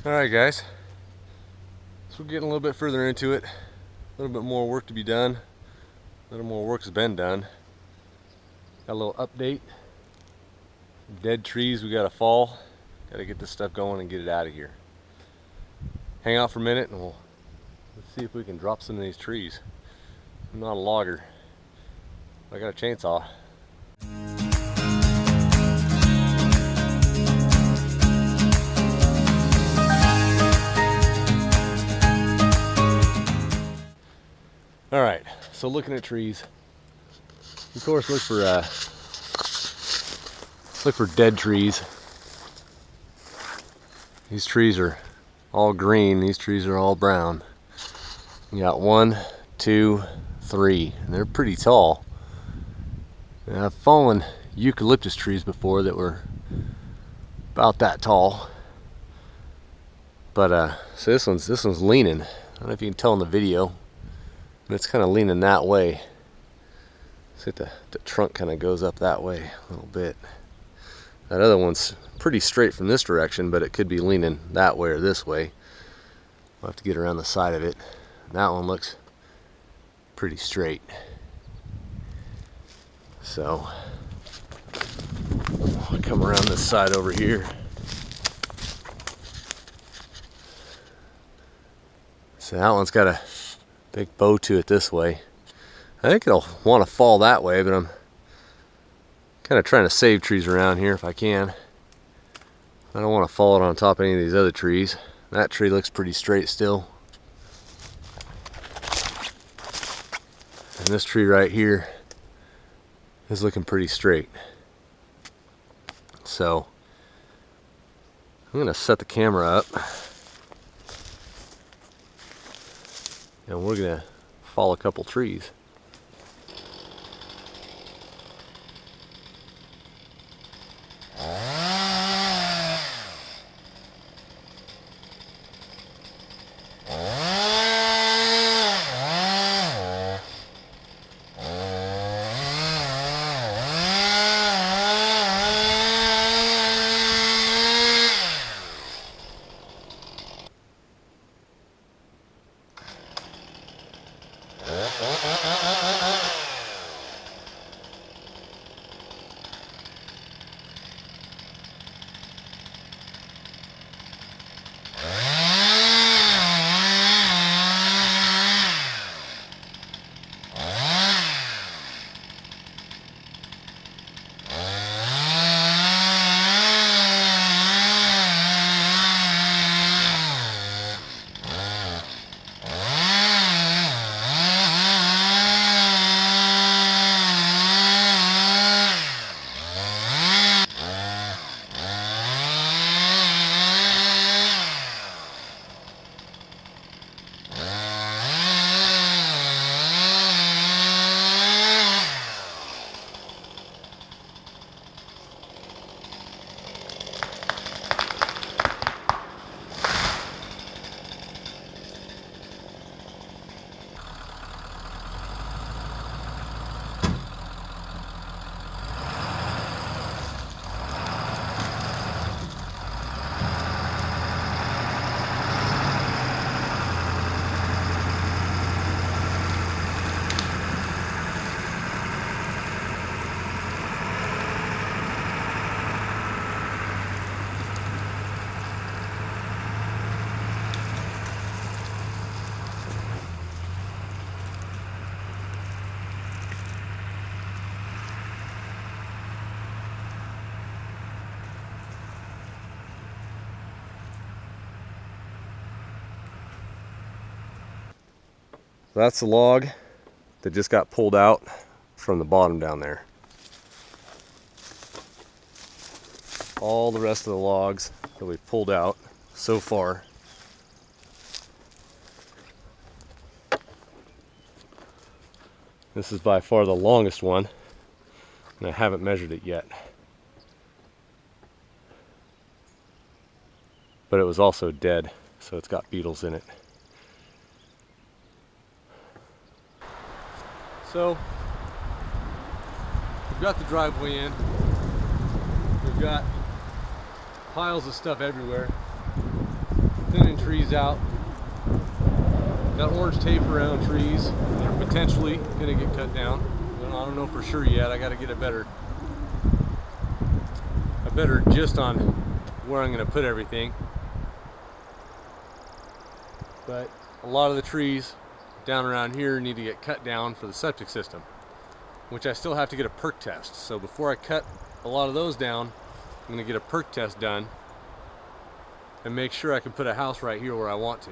Alright guys, so we're getting a little bit further into it. A little bit more work to be done. A little more work has been done. Got a little update. Dead trees we gotta fall. Gotta get this stuff going and get it out of here. Hang out for a minute and let's see if we can drop some of these trees. I'm not a logger. I got a chainsaw. Alright, so looking at trees. Of course look for dead trees. These trees are all green, these trees are all brown. You got 1, 2, 3, and they're pretty tall. And I've fallen eucalyptus trees before that were about that tall. But so this one's leaning. I don't know if you can tell in the video. But it's kind of leaning that way. See, the trunk kind of goes up that way a little bit. That other one's pretty straight from this direction, but it could be leaning that way or this way. We'll have to get around the side of it. That one looks pretty straight. So I'll come around this side over here. So that one's got a big bow to it this way. I think it'll want to fall that way, but I'm kind of trying to save trees around here if I can. I don't want to fall it on top of any of these other trees. That tree looks pretty straight still. And this tree right here is looking pretty straight. So I'm going to set the camera up. And we're going to fall a couple trees. That's the log that just got pulled out from the bottom down there. All the rest of the logs that we've pulled out so far this is by far the longest one, and I haven't measured it yet. But it was also dead, so it's got beetles in it. So we've got the driveway in. We've got piles of stuff everywhere. thinning trees out. Got orange tape around trees that are potentially going to get cut down. I don't know for sure yet. I got to get a better gist on where I'm going to put everything. But a lot of the trees down around here need to get cut down for the septic system, which I still have to get a perk test. So before I cut a lot of those down, I'm going to get a perk test done and make sure I can put a house right here where I want to.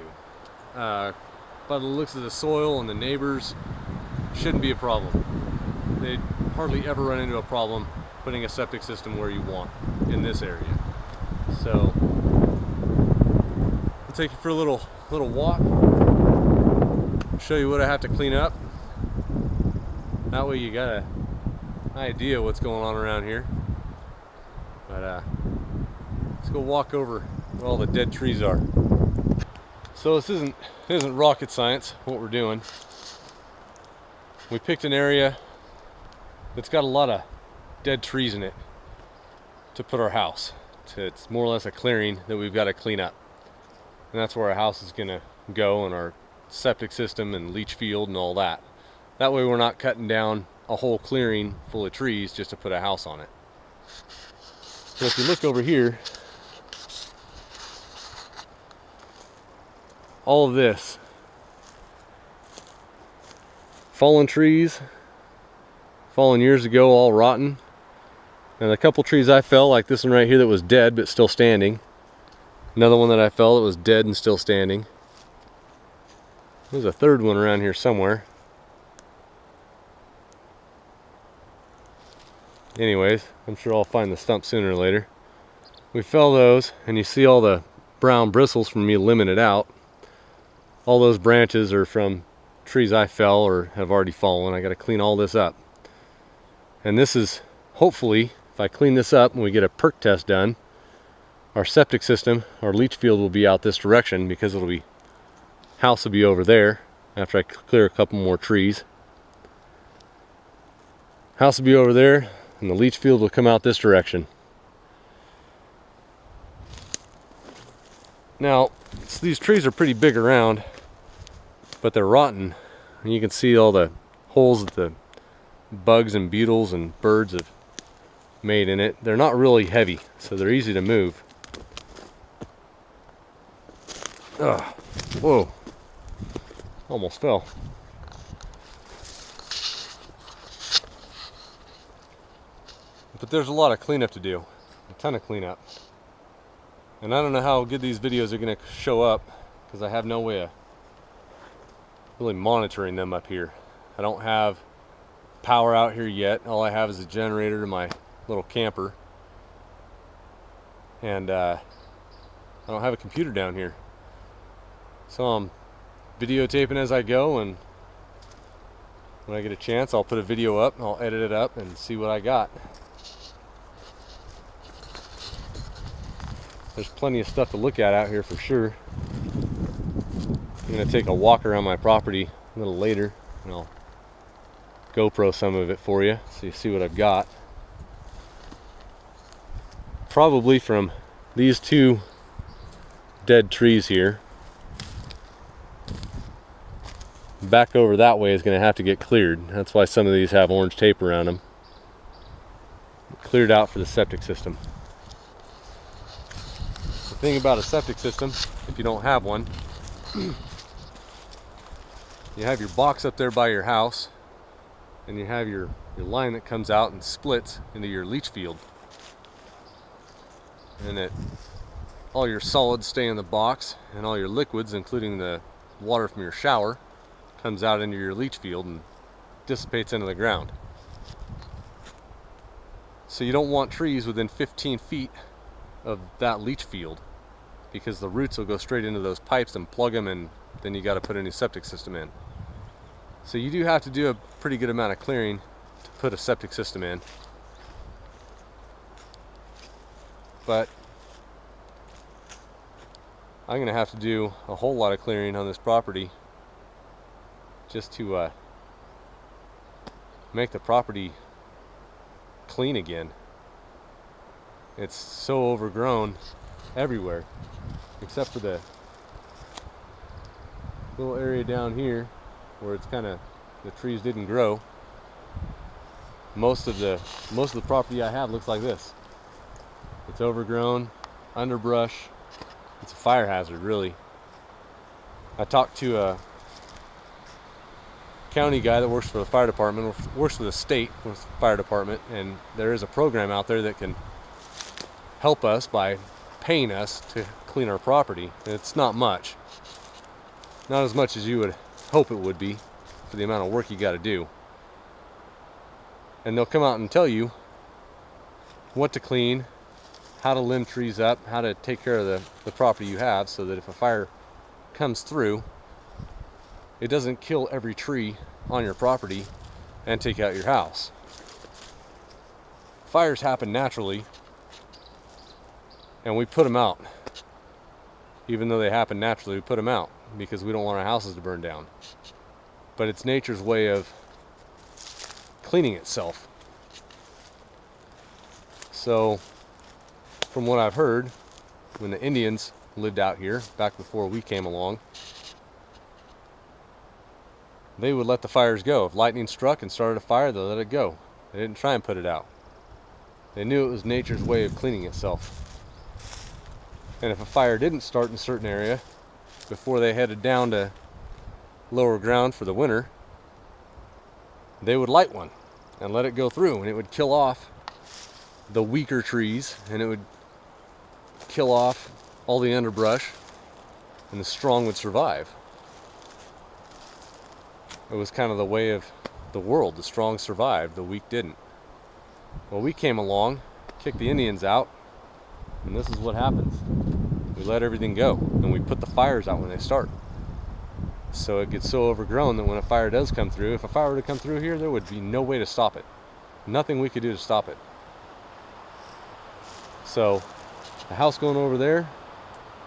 By the looks of the soil and the neighbors, shouldn't be a problem. They hardly ever run into a problem putting a septic system where you want in this area. So I'll take you for a little walk, show you what I have to clean up. That way you got an idea what's going on around here. But let's go walk over where all the dead trees are. So this isn't rocket science what we're doing. We picked an area that's got a lot of dead trees in it to put our house. It's more or less a clearing that we've got to clean up. And that's where our house is gonna go, and our septic system and leach field and all that. That way we're not cutting down a whole clearing full of trees just to put a house on it. So if you look over here, all of this, fallen trees, fallen years ago, all rotten. And a couple trees I fell, like this one right here that was dead but still standing. Another one that I fell that was dead and still standing. There's a third one around here somewhere. Anyways, I'm sure I'll find the stump sooner or later. We fell those, and you see all the brown bristles from me limbing it out. All those branches are from trees I fell or have already fallen. I got to clean all this up. And this is, hopefully, if I clean this up and we get a perk test done, our septic system, our leach field will be out this direction, because house will be over there after I clear a couple more trees. House will be over there, and the leach field will come out this direction. Now, these trees are pretty big around, but they're rotten. And you can see all the holes that the bugs and beetles and birds have made in it. They're not really heavy, so they're easy to move. Ugh. Whoa. Almost fell. But there's a lot of cleanup to do. A ton of cleanup. And I don't know how good these videos are going to show up, because I have no way of really monitoring them up here. I don't have power out here yet. All I have is a generator to my little camper. And I don't have a computer down here. So I'm videotaping as I go, and when I get a chance I'll put a video up and I'll edit it up and see what I got. There's plenty of stuff to look at out here for sure. I'm going to take a walk around my property a little later, and I'll GoPro some of it for you so you see what I've got. Probably from these two dead trees here, back over that way is going to have to get cleared. That's why some of these have orange tape around them. Cleared out for the septic system. The thing about a septic system, if you don't have one, you have your box up there by your house, and you have your line that comes out and splits into your leach field. And all your solids stay in the box, and all your liquids, including the water from your shower, comes out into your leach field and dissipates into the ground. So you don't want trees within 15 feet of that leach field, because the roots will go straight into those pipes and plug them, and then you got to put a new septic system in. So you do have to do a pretty good amount of clearing to put a septic system in. But I'm going to have to do a whole lot of clearing on this property just to make the property clean again. It's so overgrown everywhere, except for the little area down here where it's kind of, the trees didn't grow. Most of the property I have looks like this. It's overgrown, underbrush. It's a fire hazard, really. I talked to a county guy that works for the fire department, works for the state fire department, and there is a program out there that can help us by paying us to clean our property. And it's not much. Not as much as you would hope it would be for the amount of work you got to do. And they'll come out and tell you what to clean, how to limb trees up, how to take care of the property you have, so that if a fire comes through, it doesn't kill every tree on your property and take out your house. Fires happen naturally, and we put them out. Even though they happen naturally, we put them out because we don't want our houses to burn down. But it's nature's way of cleaning itself. So, from what I've heard, when the Indians lived out here, back before we came along, they would let the fires go. If lightning struck and started a fire, they let it go. They didn't try and put it out. They knew it was nature's way of cleaning itself. And if a fire didn't start in a certain area, before they headed down to lower ground for the winter, they would light one and let it go through, and it would kill off the weaker trees, and it would kill off all the underbrush, and the strong would survive. It was kind of the way of the world. The strong survived, the weak didn't. Well, we came along, kicked the Indians out, and this is what happens. We let everything go, and we put the fires out when they start. So it gets so overgrown that when a fire does come through, if a fire were to come through here, there would be no way to stop it. Nothing we could do to stop it. So the house going over there,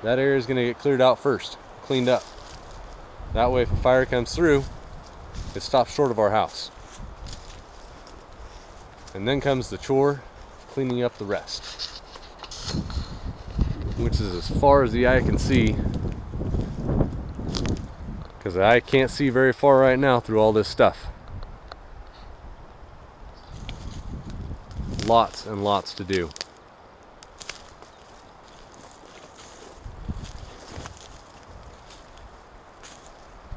that area is going to get cleared out first, cleaned up. That way if a fire comes through, it stops short of our house. And then comes the chore of cleaning up the rest, which is as far as the eye can see, because I can't see very far right now through all this stuff. Lots and lots to do.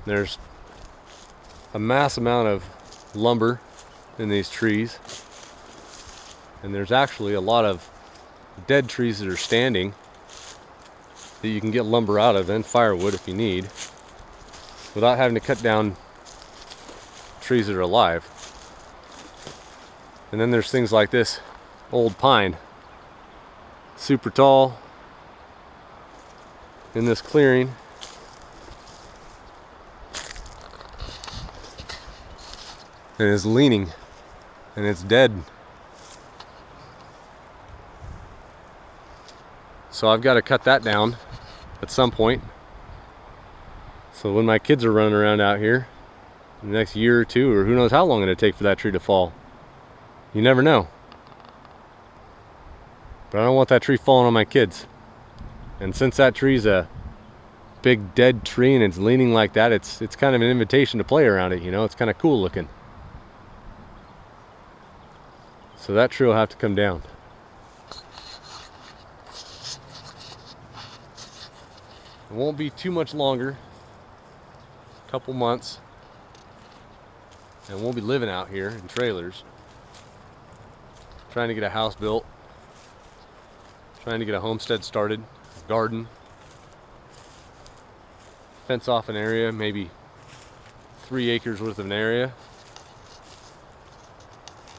There's a mass amount of lumber in these trees, and there's actually a lot of dead trees that are standing that you can get lumber out of, and firewood if you need, without having to cut down trees that are alive. And then there's things like this old pine, super tall, in this clearing. And it's leaning, and it's dead. So I've got to cut that down at some point. So when my kids are running around out here in the next year or two, or who knows how long it'll take for that tree to fall. You never know. But I don't want that tree falling on my kids. And since that tree's a big dead tree and it's leaning like that, it's kind of an invitation to play around it, you know, it's kind of cool looking. So that tree will have to come down. It won't be too much longer, a couple months, and we'll be living out here in trailers, trying to get a house built, trying to get a homestead started, a garden, fence off an area, maybe 3 acres worth of an area,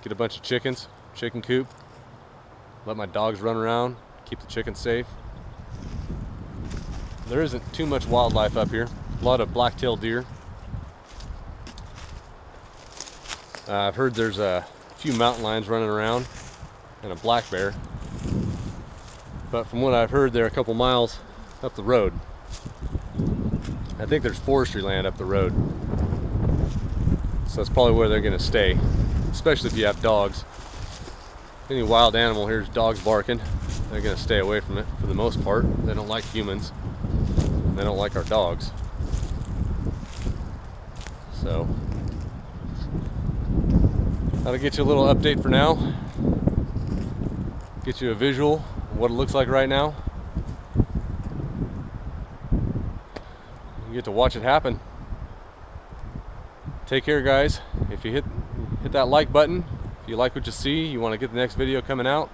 get a bunch of chickens, chicken coop, let my dogs run around, keep the chickens safe. There isn't too much wildlife up here. A lot of black-tailed deer. I've heard there's a few mountain lions running around and a black bear. But from what I've heard, they're a couple miles up the road. I think there's forestry land up the road. So that's probably where they're gonna stay, especially if you have dogs. Any wild animal hears dogs barking, they're gonna stay away from it for the most part. They don't like humans. They don't like our dogs. So that'll get you a little update for now. Get you a visual of what it looks like right now. You get to watch it happen. Take care, guys. If you hit that like button, if you like what you see, you want to get the next video coming out,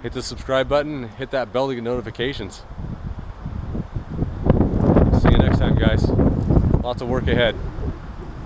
hit the subscribe button, hit that bell to get notifications. See you next time, guys. Lots of work ahead.